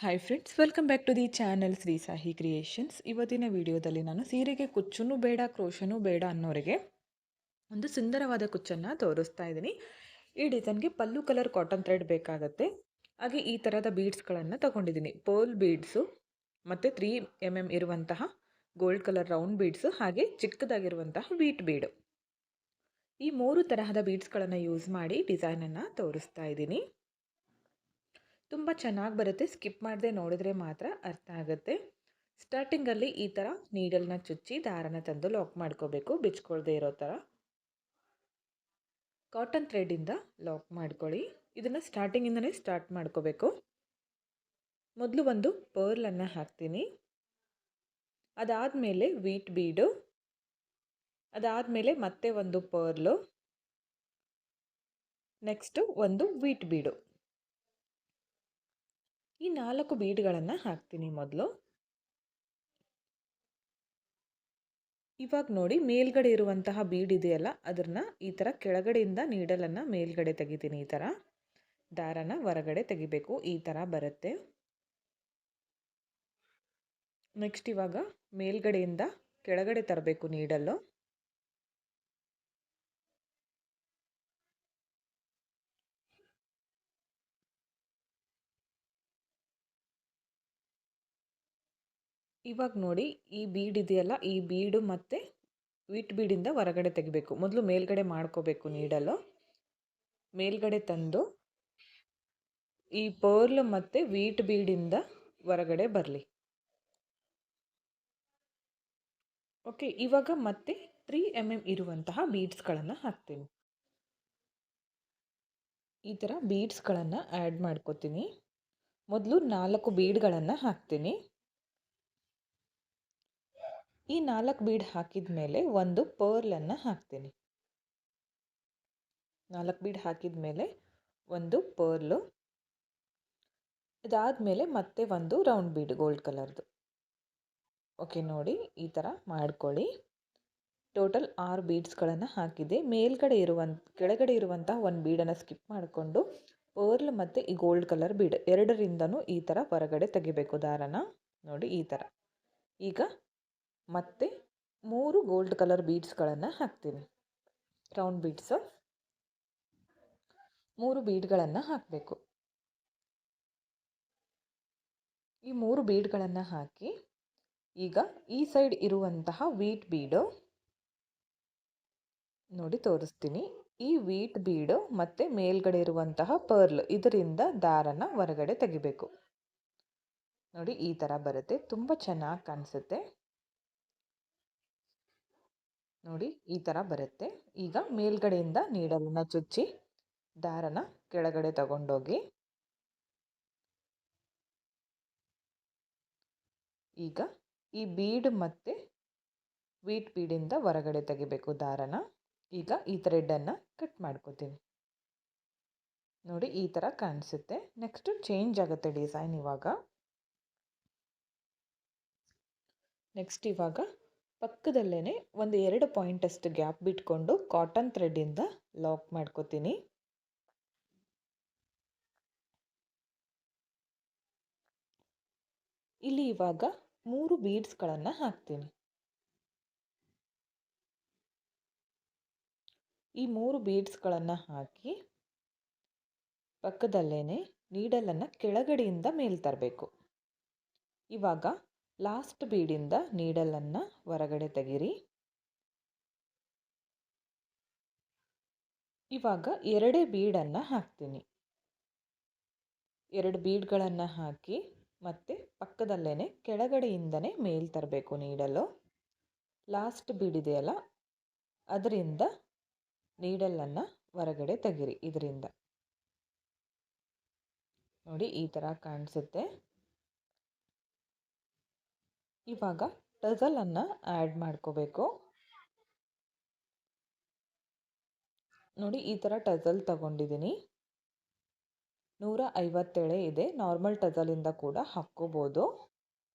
Hi friends, welcome back to the channel Shri Sahi creations. ಇವತ್ತಿನ ವಿಡಿಯೋದಲ್ಲಿ ನಾನು ಸೀರೆಗೆ ಕುಚ್ಚೂ ಬೇಡ ಕ್ರೋಶನೂ ಬೇಡ ಅನ್ನೋರಿಗೆ ಒಂದು ಸುಂದರವಾದ ಕುಚ್ಚನ್ನು ತೋರಿಸ್ತಾ ಇದ್ದೀನಿ. ಈ ಡಿಸೈನ್ಗೆ ಪಲ್ಲು ಕಲರ್ ಕಾಟನ್ ಥ್ರೆಡ್ ಬೇಕಾಗುತ್ತೆ. ಹಾಗೆ ಈ ಥರದ ಬೀಡ್ಸ್ಗಳನ್ನು ತಗೊಂಡಿದ್ದೀನಿ. ಪರ್ಲ್ ಬೀಡ್ಸು ಮತ್ತು 3 mm ಇರುವಂತಹ ಗೋಲ್ಡ್ ಕಲರ್ ರೌಂಡ್ ಬೀಡ್ಸು, ಹಾಗೆ ಚಿಕ್ಕದಾಗಿರುವಂತಹ ವೀಟ್ ಬೀಡು. ಈ 3 ತರಹದ ಬೀಡ್ಸ್ಗಳನ್ನು ಯೂಸ್ ಮಾಡಿ ಡಿಸೈನನ್ನು ತೋರಿಸ್ತಾ ಇದ್ದೀನಿ. ತುಂಬ ಚೆನ್ನಾಗಿ ಬರುತ್ತೆ. ಸ್ಕಿಪ್ ಮಾಡದೆ ನೋಡಿದ್ರೆ ಮಾತ್ರ ಅರ್ಥ ಆಗುತ್ತೆ. ಸ್ಟಾರ್ಟಿಂಗಲ್ಲಿ ಈ ಥರ ನೀಡಲ್ನ ಚುಚ್ಚಿ ದಾರನ ತಂದು ಲಾಕ್ ಮಾಡ್ಕೋಬೇಕು, ಬಿಚ್ಕೊಳ್ದೇ ಇರೋ ಥರ. ಕಾಟನ್ ಥ್ರೆಡ್ಡಿಂದ ಲಾಕ್ ಮಾಡ್ಕೊಳ್ಳಿ. ಇದನ್ನು ಸ್ಟಾರ್ಟಿಂಗಿಂದನೇ ಸ್ಟಾರ್ಟ್ ಮಾಡ್ಕೋಬೇಕು. ಮೊದಲು ಒಂದು ಪರ್ಲನ್ನು ಹಾಕ್ತೀನಿ, ಅದಾದಮೇಲೆ ವೀಟ್ ಬೀಡು, ಅದಾದಮೇಲೆ ಮತ್ತೆ ಒಂದು ಪರ್ಲು, ನೆಕ್ಸ್ಟು ಒಂದು ವೀಟ್ ಬೀಡು. ಈ 4 ಬೀಡ್ಗಳನ್ನು ಹಾಕ್ತೀನಿ ಮೊದಲು. ಇವಾಗ ನೋಡಿ, ಮೇಲ್ಗಡೆ ಇರುವಂತಹ ಬೀಡ್ ಇದೆಯಲ್ಲ, ಅದನ್ನು ಈ ಥರ ಕೆಳಗಡೆಯಿಂದ ನೀಡಲನ್ನು ಮೇಲ್ಗಡೆ ತೆಗಿತೀನಿ. ಈ ಥರ ದಾರನ ಹೊರಗಡೆ ತೆಗಿಬೇಕು. ಈ ಥರ ಬರುತ್ತೆ. ನೆಕ್ಸ್ಟ್ ಇವಾಗ ಮೇಲ್ಗಡೆಯಿಂದ ಕೆಳಗಡೆ ತರಬೇಕು ನೀಡಲ್ಲು. ಇವಾಗ ನೋಡಿ, ಈ ಬೀಡ್ ಇದೆಯಲ್ಲ, ಈ ಬೀಡು ಮತ್ತು ವೀಟ್ ಬೀಡಿಂದ ಹೊರಗಡೆ ತೆಗಿಬೇಕು. ಮೊದಲು ಮೇಲ್ಗಡೆ ಮಾಡ್ಕೋಬೇಕು ನೀಡಲ್ಲು. ಮೇಲ್ಗಡೆ ತಂದು ಈ ಪರ್ಲ್ ಮತ್ತು ವೀಟ್ ಬೀಡಿಂದ ಹೊರಗಡೆ ಬರಲಿ. ಓಕೆ, ಇವಾಗ ಮತ್ತೆ 3 mm ಇರುವಂತಹ ಬೀಡ್ಸ್ಗಳನ್ನು ಹಾಕ್ತೀನಿ. ಈ ಥರ ಬೀಡ್ಸ್ಗಳನ್ನು ಆ್ಯಡ್ ಮಾಡ್ಕೋತೀನಿ. ಮೊದಲು 4 ಬೀಡ್ಗಳನ್ನು ಹಾಕ್ತೀನಿ. ಈ 4 ಬೀಡ್ ಹಾಕಿದ ಮೇಲೆ ಒಂದು ಪರ್ಲನ್ನು ಹಾಕ್ತೀನಿ. 4 ಬೀಡ್ ಹಾಕಿದ ಮೇಲೆ ಒಂದು ಪರ್ಲು, ಇದಾದಮೇಲೆ ಮತ್ತೆ ಒಂದು ರೌಂಡ್ ಬೀಡ್ ಗೋಲ್ಡ್ ಕಲರ್ದು. ಓಕೆ ನೋಡಿ, ಈ ಥರ ಮಾಡ್ಕೊಳ್ಳಿ. ಟೋಟಲ್ 6 ಬೀಡ್ಸ್ಗಳನ್ನು ಹಾಕಿದೆ. ಕೆಳಗಡೆ ಇರುವಂತಹ ಒಂದು ಬೀಡನ್ನು ಸ್ಕಿಪ್ ಮಾಡಿಕೊಂಡು ಪರ್ಲ್ ಮತ್ತು ಈ ಗೋಲ್ಡ್ ಕಲರ್ ಬೀಡ್ ಎರಡರಿಂದನೂ ಈ ಥರ ಹೊರಗಡೆ ತೆಗಿಬೇಕು ದಾರನ. ನೋಡಿ ಈ ಥರ. ಈಗ ಮತ್ತೆ 3 ಗೋಲ್ಡ್ ಕಲರ್ ಬೀಡ್ಸ್ಗಳನ್ನು ಹಾಕ್ತೀನಿ. ರೌಂಡ್ ಬೀಡ್ಸು 3 ಬೀಡ್ಗಳನ್ನು ಹಾಕಬೇಕು. ಈ 3 ಬೀಡ್ಗಳನ್ನು ಹಾಕಿ ಈಗ ಈ ಸೈಡ್ ಇರುವಂತಹ ವೀಟ್ ಬೀಡು ನೋಡಿ ತೋರಿಸ್ತೀನಿ. ಈ ವೀಟ್ ಬೀಡು ಮತ್ತು ಮೇಲ್ಗಡೆ ಇರುವಂತಹ ಪರ್ಲ್, ಇದರಿಂದ ದಾರನ ಹೊರಗಡೆ ತೆಗಿಬೇಕು. ನೋಡಿ ಈ ಥರ ಬರುತ್ತೆ. ತುಂಬ ಚೆನ್ನಾಗಿ ಕಾಣಿಸುತ್ತೆ. ನೋಡಿ ಈ ಥರ ಬರುತ್ತೆ. ಈಗ ಮೇಲ್ಗಡೆಯಿಂದ ನೀಡಲನ್ನು ಚುಚ್ಚಿ ದಾರನ ಕೆಳಗಡೆ ತಗೊಂಡೋಗಿ ಈಗ ಈ ಬೀಡ್ ಮತ್ತು ವೀಟ್ ಬೀಡಿಂದ ಹೊರಗಡೆ ತೆಗಿಬೇಕು ದಾರನ. ಈಗ ಈ ಥ್ರೆಡನ್ನು ಕಟ್ ಮಾಡ್ಕೋತೀನಿ. ನೋಡಿ ಈ ಥರ ಕಾಣಿಸುತ್ತೆ. ನೆಕ್ಸ್ಟು ಚೇಂಜ್ ಆಗುತ್ತೆ ಡಿಸೈನ್ ಇವಾಗ. ನೆಕ್ಸ್ಟ್ ಇವಾಗ ಪಕ್ಕದಲ್ಲೇ ಒಂದು 2 ಪಾಯಿಂಟಷ್ಟು ಗ್ಯಾಪ್ ಬಿಟ್ಕೊಂಡು ಕಾಟನ್ ಥ್ರೆಡ್ಡಿಂದ ಲಾಕ್ ಮಾಡ್ಕೋತೀನಿ. ಇಲ್ಲಿ ಇವಾಗ 3 ಬೀಡ್ಸ್ಗಳನ್ನು ಹಾಕ್ತೀನಿ. ಈ 3 ಬೀಡ್ಸ್ಗಳನ್ನು ಹಾಕಿ ಪಕ್ಕದಲ್ಲೇ ನೀಡಲನ್ನು ಕೆಳಗಡೆಯಿಂದ ಮೇಲ್ ತರಬೇಕು. ಇವಾಗ ಲಾಸ್ಟ್ ಬೀಡಿಂದ ನೀಡಲನ್ನು ಹೊರಗಡೆ ತೆಗಿರಿ. ಇವಾಗ 2 ಬೀಡನ್ನು ಹಾಕ್ತೀನಿ. 2 ಬೀಡ್ಗಳನ್ನು ಹಾಕಿ ಮತ್ತೆ ಪಕ್ಕದಲ್ಲೇ ಕೆಳಗಡೆಯಿಂದನೇ ಮೇಲ್ ತರಬೇಕು ನೀಡಲು. ಲಾಸ್ಟ್ ಬೀಡ್ ಇದೆಯಲ್ಲ, ಅದರಿಂದ ನೀಡಲನ್ನು ಹೊರಗಡೆ ತೆಗಿರಿ. ಇದರಿಂದ ನೋಡಿ ಈ ಥರ ಕಾಣಿಸುತ್ತೆ. ಇವಾಗ ಟಜಲನ್ನು ಆ್ಯಡ್ ಮಾಡ್ಕೋಬೇಕು. ನೋಡಿ ಈ ಥರ ಟಜಲ್ ತಗೊಂಡಿದ್ದೀನಿ. 150 ಎಳೆ ಇದೆ. ನಾರ್ಮಲ್ ಟಜಲಿಂದ ಕೂಡ ಹಾಕ್ಕೋಬೋದು.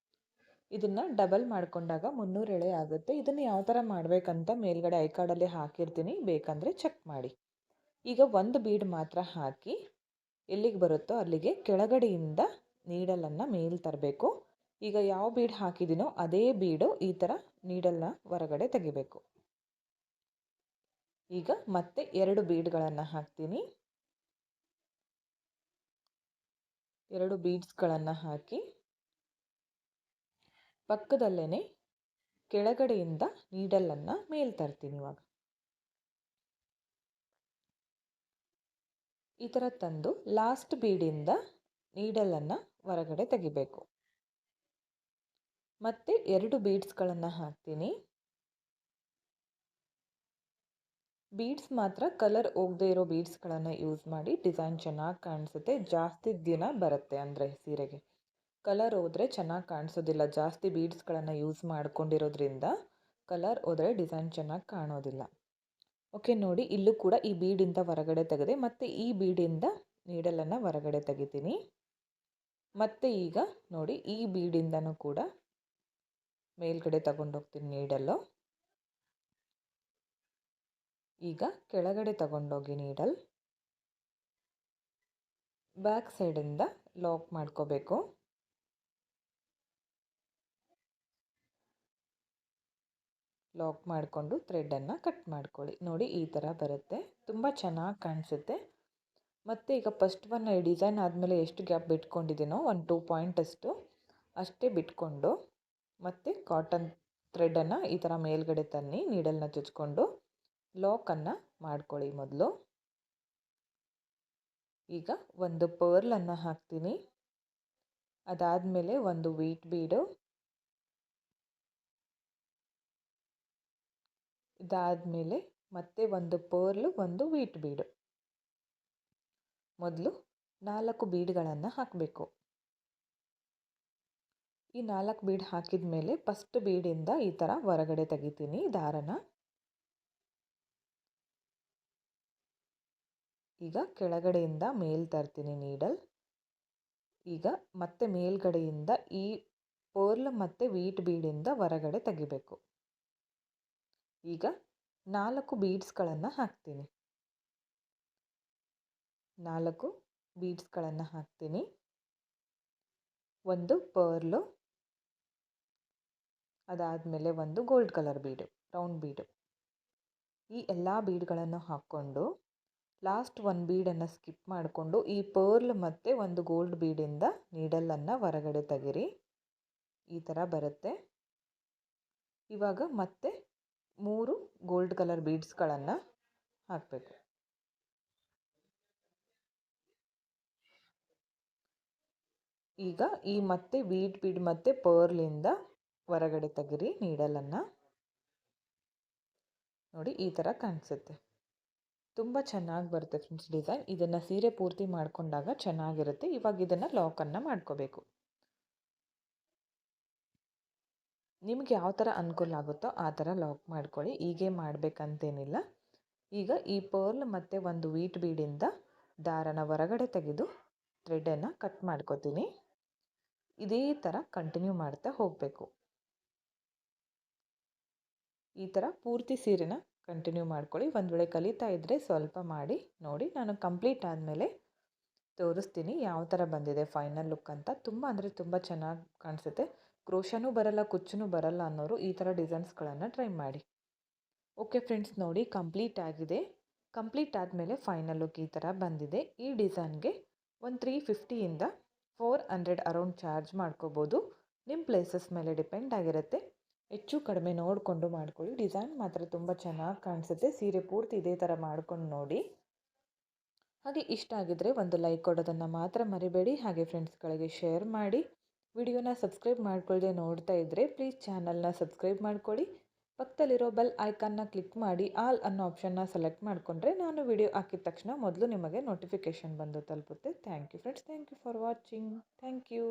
ಇದನ್ನು ಡಬಲ್ ಮಾಡಿಕೊಂಡಾಗ 300 ಎಳೆ ಆಗುತ್ತೆ. ಇದನ್ನು ಯಾವ ಥರ ಮಾಡಬೇಕಂತ ಮೇಲ್ಗಡೆ ಐ ಕಾರ್ಡಲ್ಲಿ ಹಾಕಿರ್ತೀನಿ, ಬೇಕಂದರೆ ಚೆಕ್ ಮಾಡಿ. ಈಗ ಒಂದು ಬೀಡ್ ಮಾತ್ರ ಹಾಕಿ ಎಲ್ಲಿಗೆ ಬರುತ್ತೋ ಅಲ್ಲಿಗೆ ಕೆಳಗಡೆಯಿಂದ ನೀಡಲನ್ನು ಮೇಲೆ ತರಬೇಕು. ಈಗ ಯಾವ ಬೀಡ್ ಹಾಕಿದ್ದೀನೋ ಅದೇ ಬೀಡು ಈ ಥರ ನೀಡಲ್ನ ಹೊರಗಡೆ ತೆಗಿಬೇಕು. ಈಗ ಮತ್ತೆ 2 ಬೀಡ್ಗಳನ್ನು ಹಾಕ್ತೀನಿ. 2 ಬೀಡ್ಸ್ಗಳನ್ನು ಹಾಕಿ ಪಕ್ಕದಲ್ಲೇ ಕೆಳಗಡೆಯಿಂದ ನೀಡಲನ್ನು ಮೇಲೆ ತರ್ತೀನಿ. ಇವಾಗ ಈ ಥರ ತಂದು ಲಾಸ್ಟ್ ಬೀಡಿಂದ ನೀಡಲನ್ನು ಹೊರಗಡೆ ತೆಗಿಬೇಕು. ಮತ್ತೆ 2 ಬೀಡ್ಸ್ಗಳನ್ನು ಹಾಕ್ತೀನಿ. ಬೀಡ್ಸ್ ಮಾತ್ರ ಕಲರ್ ಹೋಗದೇ ಇರೋ ಬೀಡ್ಸ್ಗಳನ್ನು ಯೂಸ್ ಮಾಡಿ. ಡಿಸೈನ್ ಚೆನ್ನಾಗಿ ಕಾಣಿಸುತ್ತೆ, ಜಾಸ್ತಿ ದಿನ ಬರುತ್ತೆ. ಅಂದರೆ ಸೀರೆಗೆ ಕಲರ್ ಹೋದರೆ ಚೆನ್ನಾಗಿ ಕಾಣಿಸೋದಿಲ್ಲ. ಜಾಸ್ತಿ ಬೀಡ್ಸ್ಗಳನ್ನು ಯೂಸ್ ಮಾಡ್ಕೊಂಡಿರೋದ್ರಿಂದ ಕಲರ್ ಹೋದರೆ ಡಿಸೈನ್ ಚೆನ್ನಾಗಿ ಕಾಣೋದಿಲ್ಲ. ಓಕೆ, ನೋಡಿ ಇಲ್ಲೂ ಕೂಡ ಈ ಬೀಡಿಂದ ಹೊರಗಡೆ ತೆಗೆದೆ. ಮತ್ತು ಈ ಬೀಡಿಂದ ನೀಡಲನ್ನು ಹೊರಗಡೆ ತೆಗಿತೀನಿ. ಮತ್ತು ಈಗ ನೋಡಿ ಈ ಬೀಡಿಂದನೂ ಕೂಡ ಮೇಲ್ಗಡೆ ತಗೊಂಡೋಗ್ತೀನಿ ನೀಡಲ್ಲು. ಈಗ ಕೆಳಗಡೆ ತಗೊಂಡೋಗಿ ನೀಡಲ್ ಬ್ಯಾಕ್ ಸೈಡಿಂದ ಲಾಕ್ ಮಾಡ್ಕೋಬೇಕು. ಲಾಕ್ ಮಾಡಿಕೊಂಡು ಥ್ರೆಡನ್ನು ಕಟ್ ಮಾಡ್ಕೊಳ್ಳಿ. ನೋಡಿ ಈ ಥರ ಬರುತ್ತೆ, ತುಂಬ ಚೆನ್ನಾಗಿ ಕಾಣಿಸುತ್ತೆ. ಮತ್ತು ಈಗ ಫಸ್ಟ್ ಒನ್ ಡಿಸೈನ್ ಆದಮೇಲೆ ಎಷ್ಟು ಗ್ಯಾಪ್ ಬಿಟ್ಕೊಂಡಿದ್ದೀನೋ ಒಂದು 2 ಪಾಯಿಂಟ್ ಅಷ್ಟೇ ಬಿಟ್ಕೊಂಡು ಮತ್ತು ಕಾಟನ್ ಥ್ರೆಡನ್ನು ಈ ಥರ ಮೇಲ್ಗಡೆ ತನ್ನಿ ನೀಡಲ್ನ ಚುಚ್ಕೊಂಡು ಲಾಕನ್ನು ಮಾಡ್ಕೊಳ್ಳಿ ಮೊದಲು. ಈಗ ಒಂದು ಪರ್ಲನ್ನು ಹಾಕ್ತೀನಿ. ಅದಾದಮೇಲೆ ಒಂದು ವೀಟ್ ಬೀಡು, ಇದಾದಮೇಲೆ ಮತ್ತೆ ಒಂದು ಪರ್ಲು, ಒಂದು ವೀಟ್ ಬೀಡು. ಮೊದಲು 4 ಬೀಡ್ಗಳನ್ನು ಹಾಕಬೇಕು. ಈ 4 ಬೀಡ್ ಹಾಕಿದ ಮೇಲೆ ಫಸ್ಟ್ ಬೀಡಿಂದ ಈ ಥರ ಹೊರಗಡೆ ತೆಗಿತೀನಿ ದಾರನ. ಈಗ ಕೆಳಗಡೆಯಿಂದ ಮೇಲ್ ತರ್ತೀನಿ ನೀಡಲ್. ಈಗ ಮತ್ತೆ ಮೇಲ್ಗಡೆಯಿಂದ ಈ ಪರ್ಲ್ ಮತ್ತು ವೀಟ್ ಬೀಡಿಂದ ಹೊರಗಡೆ ತೆಗಿಬೇಕು. ಈಗ 4 ಬೀಡ್ಸ್ಗಳನ್ನು ಹಾಕ್ತೀನಿ. 4 ಬೀಡ್ಸ್ಗಳನ್ನು ಹಾಕ್ತೀನಿ. ಒಂದು ಪರ್ಲು, ಅದಾದಮೇಲೆ ಒಂದು ಗೋಲ್ಡ್ ಕಲರ್ ಬೀಡು, ರೌಂಡ್ ಬೀಡು. ಈ ಎಲ್ಲ ಬೀಡ್ಗಳನ್ನು ಹಾಕ್ಕೊಂಡು ಲಾಸ್ಟ್ ಒಂದು ಬೀಡನ್ನು ಸ್ಕಿಪ್ ಮಾಡಿಕೊಂಡು ಈ ಪರ್ಲ್ ಮತ್ತು ಒಂದು ಗೋಲ್ಡ್ ಬೀಡಿಂದ ನೀಡಲನ್ನು ಹೊರಗಡೆ ತೆಗಿರಿ. ಈ ಥರ ಬರುತ್ತೆ. ಇವಾಗ ಮತ್ತೆ 3 ಗೋಲ್ಡ್ ಕಲರ್ ಬೀಡ್ಸ್ಗಳನ್ನು ಹಾಕಬೇಕು. ಈಗ ಈ ಮತ್ತೆ ವೀಟ್ ಬೀಡ್ ಮತ್ತು ಪರ್ಲಿಂದ ಹೊರಗಡೆ ತೆಗಿರಿ ನೀಡಲನ್ನು. ನೋಡಿ ಈ ಥರ ಕಾಣಿಸುತ್ತೆ, ತುಂಬ ಚೆನ್ನಾಗಿ ಬರುತ್ತೆ ಫ್ರೆಂಡ್ಸ್ ಡಿಸೈನ್. ಇದನ್ನು ಸೀರೆ ಪೂರ್ತಿ ಮಾಡಿಕೊಂಡಾಗ ಚೆನ್ನಾಗಿರುತ್ತೆ. ಇವಾಗ ಇದನ್ನು ಲಾಕನ್ನು ಮಾಡ್ಕೋಬೇಕು. ನಿಮಗೆ ಯಾವ ಥರ ಅನುಕೂಲ ಆಗುತ್ತೋ ಆ ಥರ ಲಾಕ್ ಮಾಡ್ಕೊಳ್ಳಿ, ಹೀಗೆ ಮಾಡಬೇಕಂತೇನಿಲ್ಲ. ಈಗ ಈ ಪರ್ಲ್ ಮತ್ತು ಒಂದು ವೀಟ್ ಬೀಡಿಂದ ದಾರನ ಹೊರಗಡೆ ತೆಗೆದು ಥ್ರೆಡನ್ನು ಕಟ್ ಮಾಡ್ಕೋತೀನಿ. ಇದೇ ಥರ ಕಂಟಿನ್ಯೂ ಮಾಡ್ತಾ ಹೋಗಬೇಕು. ಈ ಥರ ಪೂರ್ತಿ ಸೀರೆನ ಕಂಟಿನ್ಯೂ ಮಾಡ್ಕೊಳ್ಳಿ. ಒಂದು ವೇಳೆ ಕಲಿತಾ ಇದ್ದರೆ ಸ್ವಲ್ಪ ಮಾಡಿ ನೋಡಿ. ನಾನು ಕಂಪ್ಲೀಟ್ ಆದಮೇಲೆ ತೋರಿಸ್ತೀನಿ ಯಾವ ಥರ ಬಂದಿದೆ ಫೈನಲ್ ಲುಕ್ ಅಂತ. ತುಂಬ ಅಂದರೆ ತುಂಬ ಚೆನ್ನಾಗಿ ಕಾಣಿಸುತ್ತೆ. ಕ್ರೋಶನೂ ಬರಲ್ಲ, ಕುಚ್ಚೂ ಬರಲ್ಲ ಅನ್ನೋರು ಈ ಥರ ಡಿಸೈನ್ಸ್ಗಳನ್ನು ಟ್ರೈ ಮಾಡಿ. ಓಕೆ ಫ್ರೆಂಡ್ಸ್, ನೋಡಿ ಕಂಪ್ಲೀಟ್ ಆಗಿದೆ. ಕಂಪ್ಲೀಟ್ ಆದಮೇಲೆ ಫೈನಲ್ ಲುಕ್ ಈ ಥರ ಬಂದಿದೆ. ಈ ಡಿಸೈನ್ಗೆ ಒಂದು 350ಇಂದ 400 ಅರೌಂಡ್ ಚಾರ್ಜ್ ಮಾಡ್ಕೋಬೋದು. ನಿಮ್ಮ ಪ್ಲೇಸಸ್ ಮೇಲೆ ಡಿಪೆಂಡ್ ಆಗಿರುತ್ತೆ. ಹೆಚ್ಚು ಕಡಿಮೆ ನೋಡಿಕೊಂಡು ಮಾಡ್ಕೊಳ್ಳಿ. ಡಿಸೈನ್ ಮಾತ್ರ ತುಂಬ ಚೆನ್ನಾಗಿ ಕಾಣಿಸುತ್ತೆ. ಸೀರೆ ಪೂರ್ತಿ ಇದೇ ಥರ ಮಾಡ್ಕೊಂಡು ನೋಡಿ. ಹಾಗೆ ಇಷ್ಟ ಆಗಿದ್ದರೆ ಒಂದು ಲೈಕ್ ಕೊಡೋದನ್ನು ಮಾತ್ರ ಮರಿಬೇಡಿ. ಹಾಗೆ ಫ್ರೆಂಡ್ಸ್ಗಳಿಗೆ ಶೇರ್ ಮಾಡಿ. ವಿಡಿಯೋನ ಸಬ್ಸ್ಕ್ರೈಬ್ ಮಾಡ್ಕೊಳ್ಳದೆ ನೋಡ್ತಾ ಇದ್ದರೆ ಪ್ಲೀಸ್ ಚಾನಲ್ನ ಸಬ್ಸ್ಕ್ರೈಬ್ ಮಾಡ್ಕೊಳ್ಳಿ. ಪಕ್ಕದಲ್ಲಿರೋ ಬೆಲ್ ಐಕಾನ್ನ ಕ್ಲಿಕ್ ಮಾಡಿ ಆಲ್ ಅನ್ನೋ ಆಪ್ಷನ್ನ ಸೆಲೆಕ್ಟ್ ಮಾಡಿಕೊಂಡ್ರೆ ನಾನು ವಿಡಿಯೋ ಹಾಕಿದ ತಕ್ಷಣ ಮೊದಲು ನಿಮಗೆ ನೋಟಿಫಿಕೇಷನ್ ಬಂದು ತಲುಪುತ್ತೆ. Thank you friends, thank you for watching. Thank you.